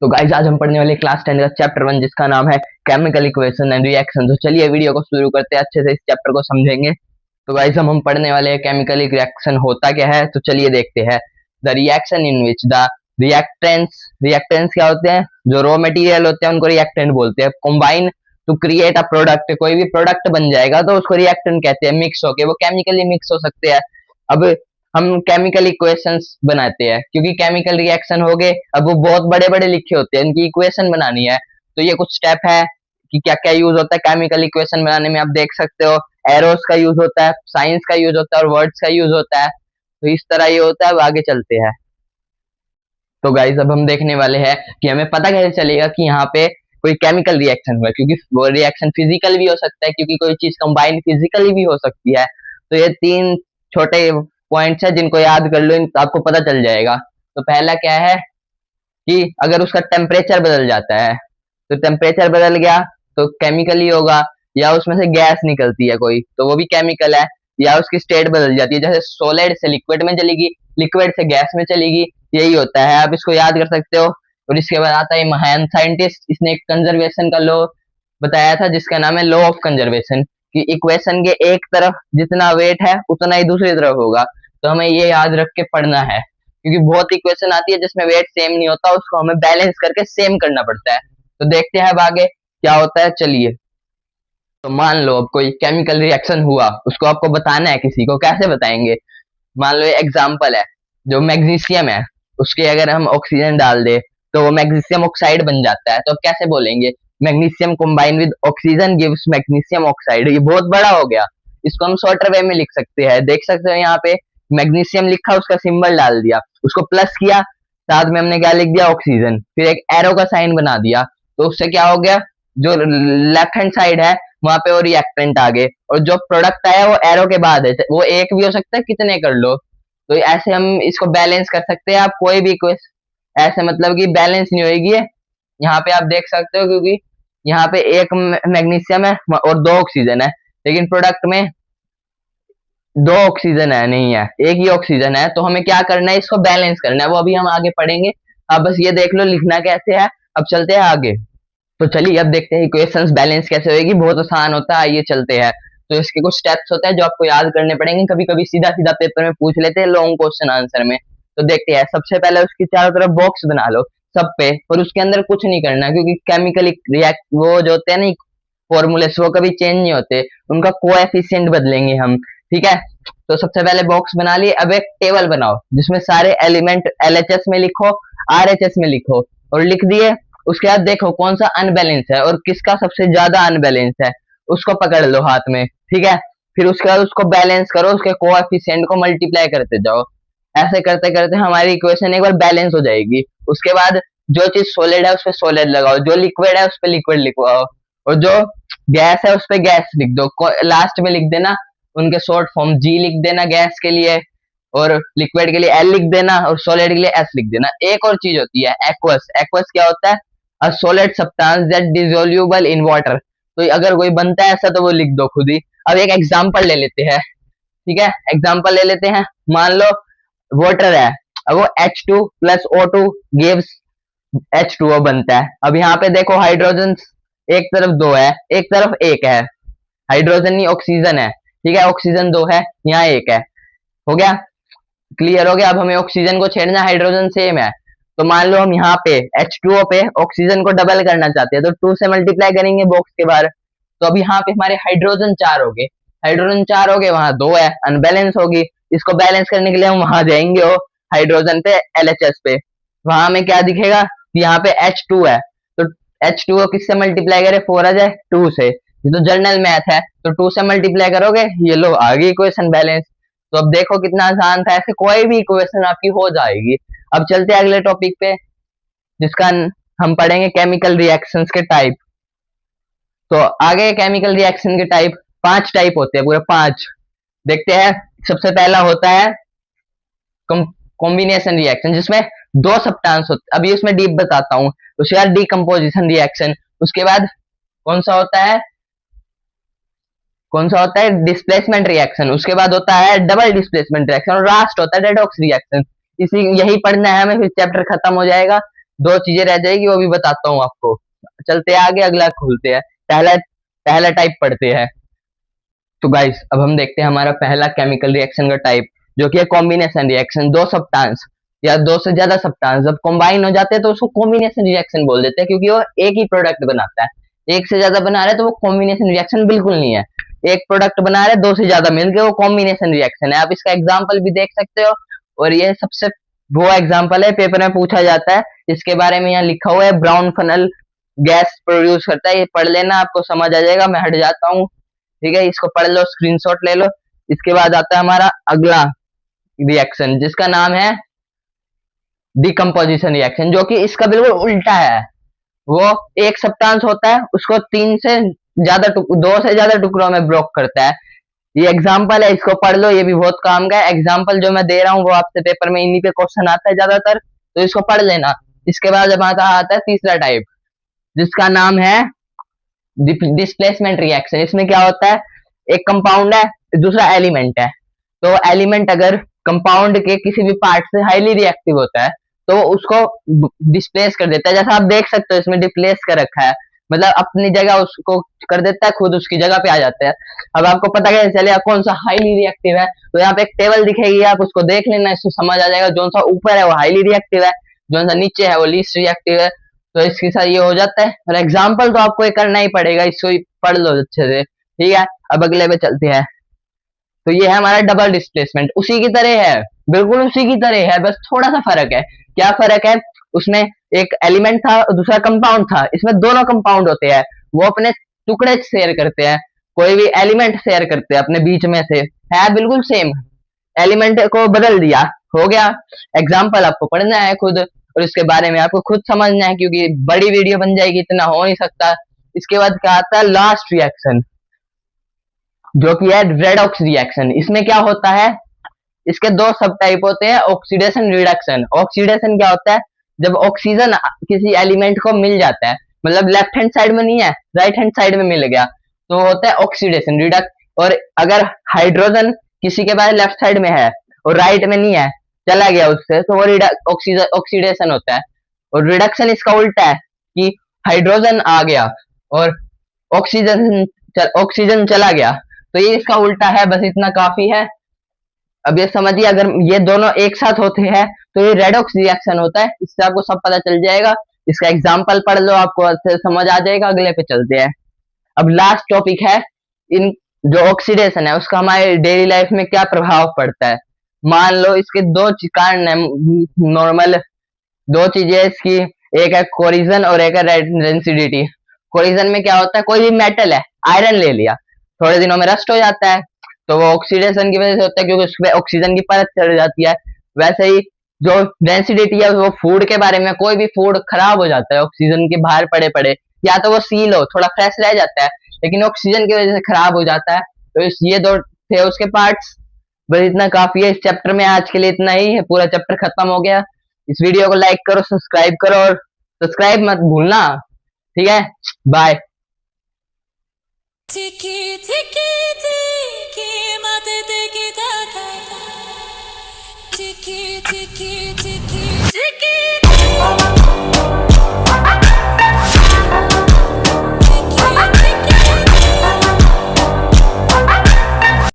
तो गाइस आज हम पढ़ने वाले क्लास 10 का चैप्टर 1 जिसका नाम है केमिकल इक्वेशन एंड रिएक्शन। तो चलिए वीडियो को शुरू करते हैं, अच्छे से इस चैप्टर को समझेंगे। तो गाइस हम पढ़ने वाले हैं केमिकल रिएक्शन होता क्या है। तो चलिए देखते हैं। The reaction in which the reactants reactants क्या होते हैं, जो रॉ मटेरियल होते हैं उनको रिएक्टेंट बोलते हैं। Combine to create a product, कोई भी प्रोडक्ट बन जाएगा तो उसको रिएक्टेंट कहते हैं। मिक्स होके वो केमिकली मिक्स हो सकते हैं। अब हम केमिकल इक्वेशंस बनाते हैं क्योंकि केमिकल रिएक्शन हो गए, अब वो बहुत बड़े बड़े लिखे होते हैं, इनकी इक्वेशन बनानी है। तो ये कुछ स्टेप है कि क्या क्या यूज होता है केमिकल इक्वेशन बनाने में। आप देख सकते हो एरोस का यूज होता है, साइंस का यूज होता है और वर्ड्स का यूज होता है। तो इस तरह ये होता है। अब आगे चलते हैं। तो गाइस अब हम देखने वाले हैं कि हमें पता कैसे चलेगा कि यहाँ पे कोई केमिकल रिएक्शन हुआ है, क्योंकि वो रिएक्शन फिजिकल भी हो सकता है, क्योंकि कोई चीज कंबाइन फिजिकली भी हो सकती है। तो ये तीन छोटे पॉइंट्स है जिनको याद कर लो, आपको पता चल जाएगा। तो पहला क्या है कि अगर उसका टेम्परेचर बदल जाता है, तो टेम्परेचर बदल गया तो केमिकल ही होगा, या उसमें से गैस निकलती है कोई तो वो भी केमिकल है, या उसकी स्टेट बदल जाती है, जैसे सॉलिड से लिक्विड में चलेगी, लिक्विड से गैस में चलेगी। यही होता है, आप इसको याद कर सकते हो। और इसके बाद आता है महान साइंटिस्ट, इसने एक कंजर्वेशन का लॉ बताया था जिसका नाम है लॉ ऑफ कंजर्वेशन, कि इक्वेशन के एक तरफ जितना वेट है उतना ही दूसरी तरफ होगा। तो हमें ये याद रख के पढ़ना है, क्योंकि बहुत इक्वेशन आती है जिसमें वेट सेम नहीं होता, उसको हमें बैलेंस करके सेम करना पड़ता है। तो देखते हैं अब आगे क्या होता है, चलिए। तो मान लो अब कोई केमिकल रिएक्शन हुआ, उसको आपको बताना है किसी को, कैसे बताएंगे। मान लो एग्जाम्पल है, जो मैग्नीशियम है उसके अगर हम ऑक्सीजन डाल दे तो वो मैग्नीशियम ऑक्साइड बन जाता है। तो अब कैसे बोलेंगे, magnesium combine with oxygen gives magnesium oxide. ये बहुत बड़ा हो गया, इसको हम शॉर्टर वे में लिख सकते हैं। देख सकते हो यहाँ पे मैग्नीशियम लिखा, उसका सिंबल डाल दिया, उसको प्लस किया, साथ में हमने क्या लिख दिया, ऑक्सीजन, फिर एक एरो का साइन बना दिया। तो उससे क्या हो गया, जो लेफ्ट हैंड साइड है वहां पे वो रिएक्टेंट आ गए, और जो प्रोडक्ट आया वो एरो के बाद है, वो एक भी हो सकता है, कितने कर लो। तो ऐसे हम इसको बैलेंस कर सकते हैं। आप कोई भी ऐसे मतलब कि बैलेंस नहीं होगी ये। यहाँ पे आप देख सकते हो, क्योंकि यहाँ पे एक मैग्नीशियम है और दो ऑक्सीजन है, लेकिन प्रोडक्ट में दो ऑक्सीजन है नहीं है, एक ही ऑक्सीजन है। तो हमें क्या करना है, इसको बैलेंस करना है, वो अभी हम आगे पढ़ेंगे। आप बस ये देख लो लिखना कैसे है। अब चलते हैं आगे। तो चलिए अब देखते हैं इक्वेशंस बैलेंस कैसे होगी। बहुत आसान होता है, आइए चलते हैं। तो इसके कुछ स्टेप्स होते हैं जो आपको याद करने पड़ेंगे, कभी कभी सीधा सीधा पेपर में पूछ लेते हैं लॉन्ग क्वेश्चन आंसर में। तो देखते हैं, सबसे पहले उसकी चारों तरफ बॉक्स बना लो सब पे, और उसके अंदर कुछ नहीं करना, क्योंकि केमिकल रिएक्ट वो जो होते हैं ना फॉर्मूलेस, वो कभी चेंज नहीं होते, उनका कोएफिशिएंट बदलेंगे हम, ठीक है। तो सबसे पहले बॉक्स बना लिए। अब एक टेबल बनाओ जिसमें सारे एलिमेंट एलएचएस में लिखो, आरएचएस में लिखो, और लिख दिए। उसके बाद देखो कौन सा अनबैलेंस है और किसका सबसे ज्यादा अनबैलेंस है, उसको पकड़ लो हाथ में, ठीक है। फिर उसके बाद उसको बैलेंस करो, उसके कोएफिशिएंट को मल्टीप्लाई करते जाओ। ऐसे करते करते हमारी इक्वेशन एक बार बैलेंस हो जाएगी। उसके बाद जो चीज सॉलिड है उस पर सॉलिड लगाओ, जो लिक्विड है उस पर लिक्विड लिखवाओ, और जो गैस है उस पर गैस लिख दो। लास्ट में लिख देना उनके शॉर्ट फॉर्म, जी लिख देना गैस के लिए, और लिक्विड के लिए एल लिख देना, और सॉलिड के लिए एस लिख देना। एक और चीज होती है एक्वस। एक्वस क्या होता है, a solid substance that dissoluble in water. तो अगर कोई बनता है ऐसा तो वो लिख दो खुद ही। अब एक एग्जांपल ले लेते हैं, ठीक है, एग्जांपल ले लेते हैं। मान लो वाटर है, अब वो H2 plus O2 gives H2O बनता है। अब यहाँ पे देखो हाइड्रोजन एक तरफ दो है, एक तरफ एक है, हाइड्रोजन नहीं ऑक्सीजन है, ठीक है, ऑक्सीजन दो है, यहाँ एक है। हो गया, क्लियर हो गया। अब हमें ऑक्सीजन को छेड़ना, हाइड्रोजन सेम है। तो मान लो हम यहाँ पे H2O पे ऑक्सीजन को डबल करना चाहते हैं, तो 2 से मल्टीप्लाई करेंगे बॉक्स के बाहर। तो अब यहाँ पे हमारे हाइड्रोजन 4 हो गए, हाइड्रोजन 4 हो गए, वहां 2 है, अनबैलेंस होगी। इसको बैलेंस करने के लिए हम वहां जाएंगे, वो हाइड्रोजन पे एलएचएस पे, वहां हमें क्या दिखेगा कि यहाँ पे H2 है। तो H2O किससे मल्टीप्लाई करे, 4 आ जाए 2 से, ये तो जर्नल मैथ है। तो 2 से मल्टीप्लाई करोगे, ये लो आ गई इक्वेशन बैलेंस। तो अब देखो कितना आसान था, ऐसे कोई भी इक्वेशन आपकी हो जाएगी। अब चलते हैं अगले टॉपिक पे, जिसका हम पढ़ेंगे केमिकल रिएक्शंस के टाइप। तो आगे केमिकल रिएक्शन के टाइप 5 टाइप होते हैं, पूरे 5 देखते हैं। सबसे पहला होता है कॉम्बिनेशन रिएक्शन, जिसमें दो सब्सटेंस होते, अभी उसमें डीप बताता हूँ। उसके बाद डीकम्पोजिशन रिएक्शन, उसके बाद कौन सा होता है, डिस्प्लेसमेंट रिएक्शन, उसके बाद होता है डबल डिस्प्लेसमेंट रिएक्शन, और लास्ट होता है रेडॉक्स रिएक्शन। इसी यही पढ़ना है हमें, फिर चैप्टर खत्म हो जाएगा। दो चीजें रह जाएगी, वो भी बताता हूँ आपको। चलते हैं आगे, अगला खोलते हैं, पहला पहला टाइप पढ़ते हैं। तो गाइस अब हम देखते हैं हमारा पहला केमिकल रिएक्शन का टाइप, जो कि है कॉम्बिनेशन रिएक्शन। दो सब्सटेंस या दो से ज्यादा सब्सटेंस जब कंबाइन हो जाते हैं तो उसको कॉम्बिनेशन रिएक्शन बोल देते हैं, क्योंकि वो एक ही प्रोडक्ट बनाता है। एक से ज्यादा बना रहे तो वो कॉम्बिनेशन रिएक्शन बिल्कुल नहीं है। एक प्रोडक्ट बना रहे दो से ज्यादा मिलके, वो कॉम्बिनेशन रिएक्शन है। आप इसका एग्जाम्पल भी देख सकते हो, और ये सबसे वो एग्जाम्पल है, पेपर में पूछा जाता है। इसके बारे में यहाँ लिखा हुआ है, ब्राउन फनल गैस प्रोड्यूस करता है। ये पढ़ लेना, आपको समझ आ जाएगा। मैं हट जाता हूँ, ठीक है, इसको पढ़ लो, स्क्रीनशॉट ले लो। इसके बाद आता है हमारा अगला रिएक्शन, जिसका नाम है डिकम्पोजिशन रिएक्शन, जो कि इसका बिल्कुल उल्टा है। वो एक सब्सटेंस होता है, उसको तीन से ज्यादा दो से ज्यादा टुकड़ों में ब्रोक करता है। ये एग्जाम्पल है, इसको पढ़ लो, ये भी बहुत काम का है। एग्जाम्पल जो मैं दे रहा हूँ वो आपसे पेपर में इन्हीं पे क्वेश्चन आता है ज्यादातर, तो इसको पढ़ लेना। इसके बाद जब आता है तीसरा टाइप, जिसका नाम है डिस्प्लेसमेंट रिएक्शन। इसमें क्या होता है, एक कंपाउंड है, दूसरा एलिमेंट है। तो एलिमेंट अगर कंपाउंड के किसी भी पार्ट से हाईली रिएक्टिव होता है तो वो उसको डिस्प्लेस कर देता है। जैसा आप देख सकते हो इसमें डिप्लेस कर रखा है, मतलब अपनी जगह उसको कर देता है, खुद उसकी जगह पे आ जाता है। अब आपको पता कैसे चलेगा कौन सा हाईली रिएक्टिव है, तो यहाँ पे एक टेबल दिखेगी, आप उसको देख लेना, इससे समझ आ जाएगा। जो सा ऊपर है वो हाईली रिएक्टिव है, जो सा नीचे है वो लीस्ट रिएक्टिव है। तो इसके साथ ये हो जाता है, और एग्जाम्पल तो आपको ये करना ही पड़ेगा, इसको पढ़ लो अच्छे से, ठीक है। अब अगले पे चलते हैं। तो ये है हमारा डबल डिस्प्लेसमेंट, उसी की तरह है, बिल्कुल उसी की तरह है, बस थोड़ा सा फर्क है। क्या फर्क है, उसमें एक एलिमेंट था और दूसरा कंपाउंड था। इसमें दोनों कंपाउंड होते हैं, वो अपने टुकड़े शेयर करते हैं, कोई भी एलिमेंट शेयर करते हैं अपने बीच में से, है बिल्कुल सेम। एलिमेंट को बदल दिया, हो गया। एग्जाम्पल आपको पढ़ना है खुद, और इसके बारे में आपको खुद समझना है, क्योंकि बड़ी वीडियो बन जाएगी, इतना हो नहीं सकता। इसके बाद क्या आता है, लास्ट रिएक्शन, जो कि है रेडॉक्स रिएक्शन। इसमें क्या होता है, इसके दो सब टाइप होते हैं, ऑक्सीडेशन रिडक्शन। ऑक्सीडेशन क्या होता है, जब ऑक्सीजन किसी एलिमेंट को मिल जाता है, मतलब लेफ्ट हैंड साइड में नहीं है, राइट हैंड साइड में मिल गया, तो होता है ऑक्सीडेशन रिडक्ट। और अगर हाइड्रोजन किसी के पास लेफ्ट साइड में है और राइट में नहीं है, चला गया उससे, तो वो ऑक्सीडेशन होता है। और रिडक्शन इसका उल्टा है, कि हाइड्रोजन आ गया और ऑक्सीजन ऑक्सीजन चला गया, तो ये इसका उल्टा है। बस इतना काफी है। अब ये समझिए, अगर ये दोनों एक साथ होते हैं तो ये रेडॉक्स रिएक्शन होता है। इससे आपको सब पता चल जाएगा। इसका एग्जाम्पल पढ़ लो, आपको अच्छे से समझ आ जाएगा। अगले पे चलते हैं। अब लास्ट टॉपिक है, इन जो ऑक्सीडेशन है उसका हमारे डेली लाइफ में क्या प्रभाव पड़ता है। मान लो इसके दो कारण है नॉर्मल, दो चीजें इसकी, एक है कोरिजन और एक है रेंसिडिटी। कोरिजन में क्या होता है, कोई भी मेटल है, आयरन ले लिया, थोड़े दिनों में रस्ट हो जाता है, तो वो ऑक्सीडेशन की वजह से होता है, क्योंकि उसमें ऑक्सीजन की परत चढ़ जाती है। वैसे ही जो डेंसिटी है, वो फूड के बारे में, कोई भी फूड खराब हो जाता है ऑक्सीजन के बाहर पड़े पड़े, या तो वो सील हो, थोड़ा फ्रेश रह जाता है, लेकिन ऑक्सीजन की वजह से खराब हो जाता है। तो ये दो थे उसके पार्ट्स। बस इतना काफी है इस चैप्टर में, आज के लिए इतना ही है, पूरा चैप्टर खत्म हो गया। इस वीडियो को लाइक करो, सब्सक्राइब करो, और सब्सक्राइब मत भूलना, ठीक है। Bye. Tiki tiki tiki mate tiki taka. Tiki tiki tiki tiki.